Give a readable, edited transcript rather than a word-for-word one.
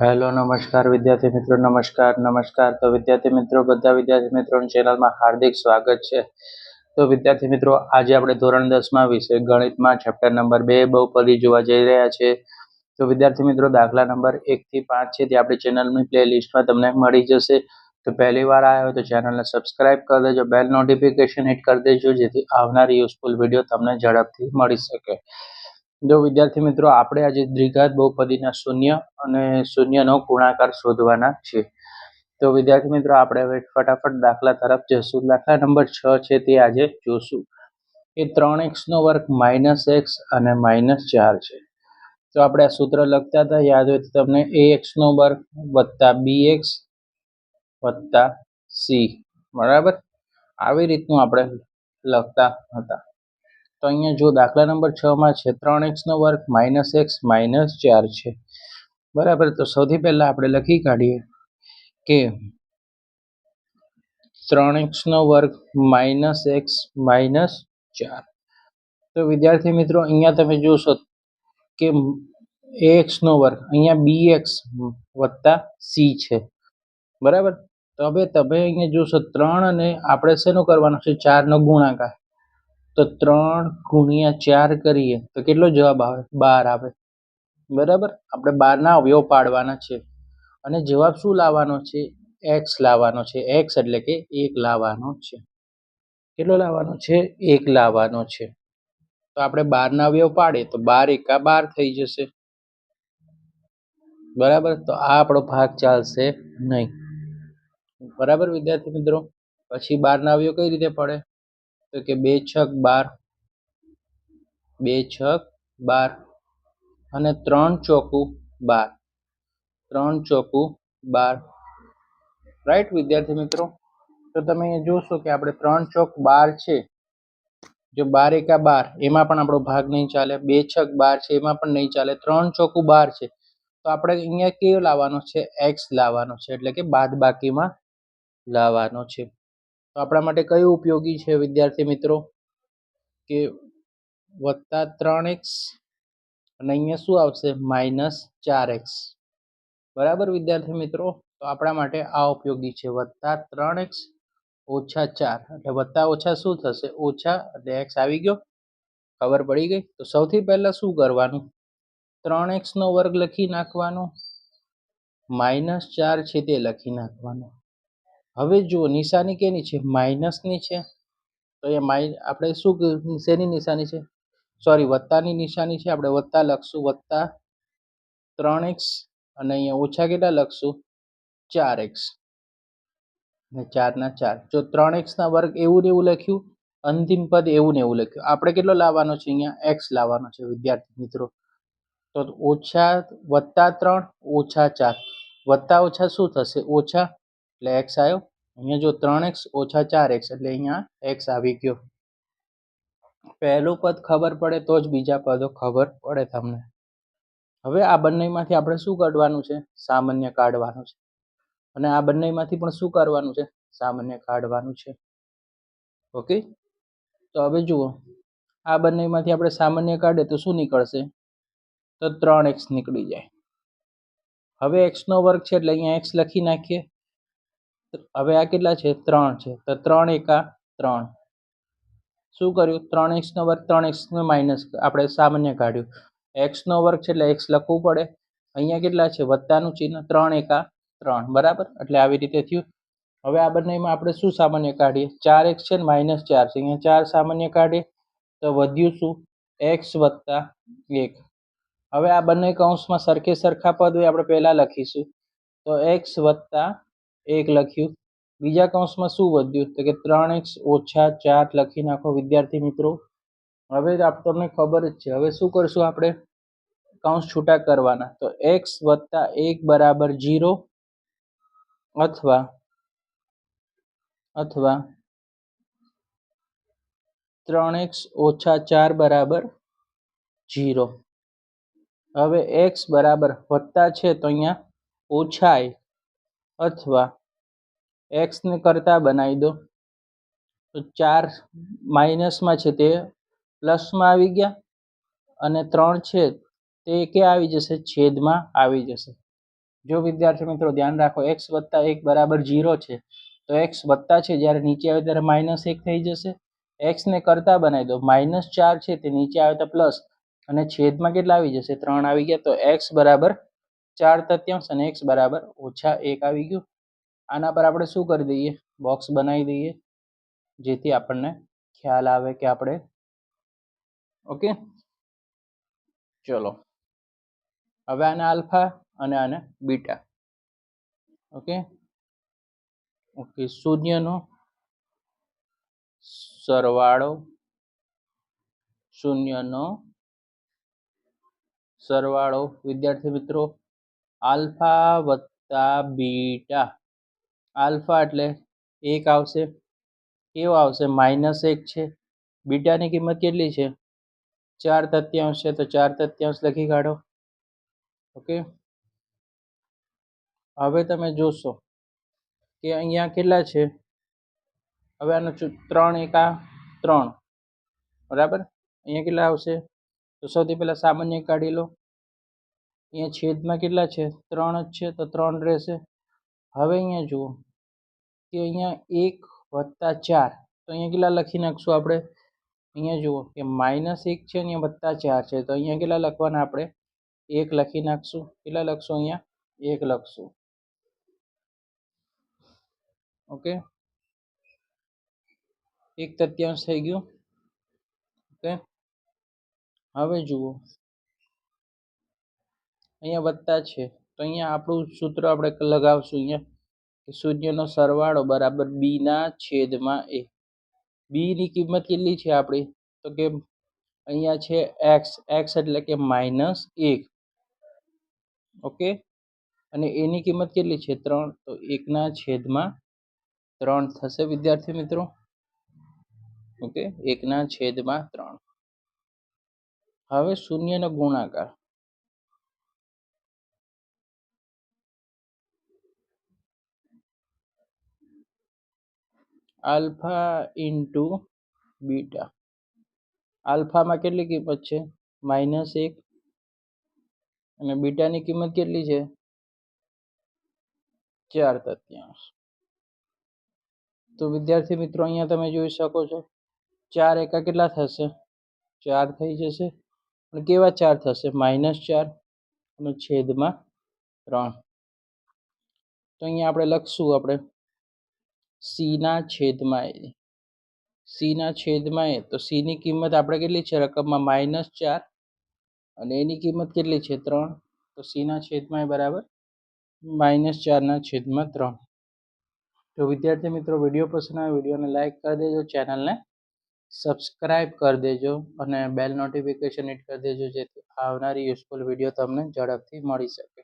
Hello નમસ્કાર વિદ્યાર્થી મિત્રો, નમસ્કાર. તો વિદ્યાર્થી મિત્રો, બધા વિદ્યાર્થી મિત્રોની ચેનલમાં હાર્દિક સ્વાગત છે. તો વિદ્યાર્થી મિત્રો, આજે આપણે ધોરણ 10માં વિષય ગણિતમાં ચેપ્ટર નંબર 2 બહુપદી જોવા જઈ રહ્યા છે. તો વિદ્યાર્થી મિત્રો, દાખલા નંબર 1 થી 5 છે તે આપણી ચેનલની પ્લેલિસ્ટમાં તમને મળી જશે. તો પહેલી વાર આવ્યા હોય તો ચેનલને સબસ્ક્રાઇબ કરી દેજો, બેલ નોટિફિકેશન હિટ કરી દેજો, જેથી આવનારી યુઝફુલ વિડીયો તમને ઝડપથી મળી શકે. જો વિદ્યાર્થી મિત્રો, આપણે આજે દ્વિઘાત બહુપદીના શૂન્ય અને શૂન્યનો ગુણાકાર શોધવાના છે. તો વિદ્યાર્થી મિત્રો, આપણે હવે ફટાફટ દાખલા તરફ જશું. દાખલા નંબર 6 છે તે આજે જોશું. એ 3x નો વર્ગ -x અને -4 છે. તો આપણે આ સૂત્ર લખતા હતા, યાદ હોય તો તમને, ax નો વર્ગ વત્તા bx વત્તા c, બરાબર. આવી રીતનું આપણે લખતા હતા. તો અહીંયા જો દાખલા નંબર 6 માં છે 3x નો વર્ગ -x -4 છે, બરાબર. તો સૌથી પહેલા આપણે લખી કાઢીએ કે 3x નો વર્ગ -x -4. તો વિદ્યાર્થી મિત્રો, અહીંયા તમે જોશો કે ax નો વર્ગ, અહીંયા bx વત્તા c છે, બરાબર. તો હવે તમે અહીંયા જોશો 3 અને આપણે શેનો કરવાનો છે, 4 નો ગુણાકાર. તો 3 ગુણ્યા 4 કરીએ તો કેટલો જવાબ આવે, 12 આવે, બરાબર. આપણે 12 ના અવયવ પાડવાના છે અને જવાબ શું લાવવાનો છે, x લાવવાનો છે. x એટલે કે 1 લાવવાનો છે. કેટલો લાવવાનો છે, 1 લાવવાનો છે. તો આપણે 12 ના અવયવ પાડીએ તો 12 એકા 12 થઈ જશે, બરાબર. તો આ આપણો ભાગ ચાલશે નહીં, બરાબર વિદ્યાર્થી મિત્રો. પછી 12 ના અવયવ કઈ રીતે પડે, તો કે 2 છક 12, 2 છક 12 અને 3 ચોકું 12, 3 ચોકું 12, રાઈટ વિદ્યાર્થી મિત્રો. તો તમે અહીંયા જોશો કે આપણે 3 ચોક 12 છે, જો 12 એકા 12 એમાં પણ આપણો ભાગ નહીં ચાલે, 2 છક 12 છે એમાં પણ નહીં ચાલે, 3 ચોકું 12 છે. તો આપણે અહીંયા કેવો લાવવાનો છે, x લાવવાનો છે, એટલે કે બાદબાકીમાં લાવવાનો છે. તો આપણા માટે કયું ઉપયોગી છે વિદ્યાર્થી મિત્રો, કે વત્તા 3x અને અહીંયા શું આવશે, -4x, બરાબર વિદ્યાર્થી મિત્રો. તો આપણા માટે આ ઉપયોગી છે, વત્તા 3x ઓછા 4, એટલે વત્તા ઓછા શું થશે, ઓછા, એટલે x આવી ગયો, ખબર પડી ગઈ. તો સૌથી પહેલા શું કરવાનું, 3x નો વર્ગ લખી નાખવાનો, -4 છે તે લખી નાખવાનો. હવે જો નિશાની કેની છે, માઇનસની છે. તો અહીંયા આપણે શું, શેની નિશાની છે, સોરી વત્તાની નિશાની છે. આપણે વત્તા લખશું, વત્તા 3x અને અહીંયા ઓછા કેટલા લખશું, 4x અને 4 ના 4. જો 3x ના વર્ગ એવું ને એવું લખ્યું, અંતિમ પદ એવું ને એવું લખ્યું, આપણે કેટલો લાવવાનો છે, અહીંયા x લાવવાનો છે વિદ્યાર્થી મિત્રો. તો ઓછા વત્તા 3 ઓછા 4, વત્તા ઓછા શું થશે, ઓછા, એટલે x આવ્યો. અહીંયા જો 3x ઓછા 4x, એટલે અહીંયા x આવી ગયો. પહેલું પદ ખબર પડે તો જ બીજા પદો ખબર પડે તમને. હવે આ બંનેમાંથી આપણે શું કાઢવાનું છે, સામાન્ય કાઢવાનું છે. અને આ બંનેમાંથી પણ શું કરવાનું છે, સામાન્ય કાઢવાનું છે. ઓકે. તો હવે જુઓ, આ બંનેમાંથી આપણે સામાન્ય કાઢીએ તો શું નીકળશે, તો 3x નીકળી જાય. હવે x નો વર્ગ છે એટલે અહીંયા x લખી નાખીએ. હવે આ કેટલા છે, 3 છે, તો 3 એકા 3. શું કર્યું, 3x નો વર્ગ, 3x નો માઇનસ આપણે સામાન્ય કાઢ્યું, x નો વર્ગ છે એટલે x લખવું પડે. અહીંયા કેટલા છે, વત્તાનું ચિહ્ન, 3 એકા 3, બરાબર. એટલે આવી રીતે થયું. હવે આ બંનેમાં આપણે શું સામાન્ય કાઢીએ, 4x છે ને -4 છે, અહીંયા 4 સામાન્ય કાઢીએ તો વધ્યું શું, x વત્તા 1. હવે આ બંને કૌંસમાં સરખે સરખા પદ હોય, આપણે પહેલા લખીશું, તો x વત્તા 1 લખ્યું. બીજા કૌંસમાં શું વધ્યું, તો કે 3x ઓછા 4 લખી નાખો વિદ્યાર્થી મિત્રો. હવે તમને ખબર જ છે, હવે શું કરશું આપણે, કૌંસ છૂટા કરવાના. તો x વત્તા 1 બરાબર 0 અથવા 3x ઓછા 4 બરાબર 0. હવે x બરાબર વત્તા છે તો અહીંયા ઓછા i, અથવા x ને કરતા બનાવી દો, તો 4 માઇનસમાં છે તે પ્લસમાં આવી ગયા, અને 3 છે તે ક્યાં આવી જશે, છેદમાં આવી જશે, જો વિદ્યાર્થી મિત્રો ધ્યાન રાખો x વત્તા 1 બરાબર 0 છે તો x વત્તા છે જ્યારે નીચે આવે ત્યારે -1 થઈ જશે. x ને કરતા બનાવી દો, -4 છે તે નીચે આવે તો પ્લસ અને છેદમાં કેટલા આવી જશે? 3 આવી ગયા. તો x બરાબર 4/3 અને x બરાબર -1 આવી ગયું. આના પર આપણે શું કરી દઈએ? બોક્સ બનાવી દઈએ, જેથી આપણને ખ્યાલ આવે કે આપણે ઓકે. ચલો હવે આને આલ્ફા અને આને બીટા. Okay okay. શૂન્યનો સરવાળો, શૂન્યનો સરવાળો વિદ્યાર્થી મિત્રો આલ્ફા વત્તા બીટા. આલ્ફા એટલે 1 આવશે. કેવો આવશે? -1 છે. બીટાની કિંમત કેટલી છે? 4/3 છે, તો 4/3 લખી કાઢો. ઓકે. હવે તમે જોશો કે અહીંયા કેટલા છે? હવે આનો 3 એકા 3 બરાબર. અહીંયા કેટલા આવશે? તો સૌથી પહેલા સામાન્ય કાઢી લો. અહીંયા છેદમાં કેટલા છે? 3 જ છે, તો 3 રહેશે. હવે અહીંયા જુઓ કે અહીંયા 1 વત્તા 4, તો અહીંયા કેટલા લખી નાખશું આપણે? અહીંયા જુઓ કે -1 છે, અહીંયા +4 છે, તો અહીંયા કેટલા લખવાના આપણે? 1 લખી નાખશું. કેટલા લખશું અહીંયા? 1 લખશું. ઓકે. 1/3 થઈ ગયું. ઓકે. હવે જુઓ અહીંયા વત્તા છે, તો અહીંયા આપણું સૂત્ર આપણે લગાવશું અહીંયા કે શૂન્યનો સરવાળો બરાબર b ના છેદમાં a. b ની કિંમત કેટલી છે આપણી? તો કે અહીંયા છે x. x એટલે કે -1. ઓકે. અને a ની કિંમત કેટલી છે? 3. તો 1/3 થશે વિદ્યાર્થી મિત્રો. ઓકે. 1/3. હવે શૂન્યનો ગુણાકાર. Alpha into beta. આલ્ફામાં કેટલી કિંમત છે? -1. અને બીટાની કિંમત કેટલી છે? 4/3. તો વિદ્યાર્થી મિત્રો અહીંયા તમે જોઈ શકો છો 4 એકા કેટલા થશે? 4 થઈ જશે. અને કેવા 4 થશે? -4 અને છેદમાં 3. તો અહીંયા આપણે લખશું આપણે c ના છેદમાં a. c ના છેદમાં a. તો c ની કિંમત આપણે કેટલી છે રકમમાં? -4 અને એની કિંમત કેટલી છે? 3. તો c ના છેદમાં a બરાબર -4/3. તો વિદ્યાર્થી મિત્રો વિડીયો પસંદ આવે વિડીયોને લાઈક કરી દેજો, ચેનલને સબસ્ક્રાઈબ કરી દેજો અને બેલ નોટિફિકેશન હિટ કરી દેજો, જેથી આવનારી યુઝફુલ વિડીયો તમને ઝડપથી મળી શકે.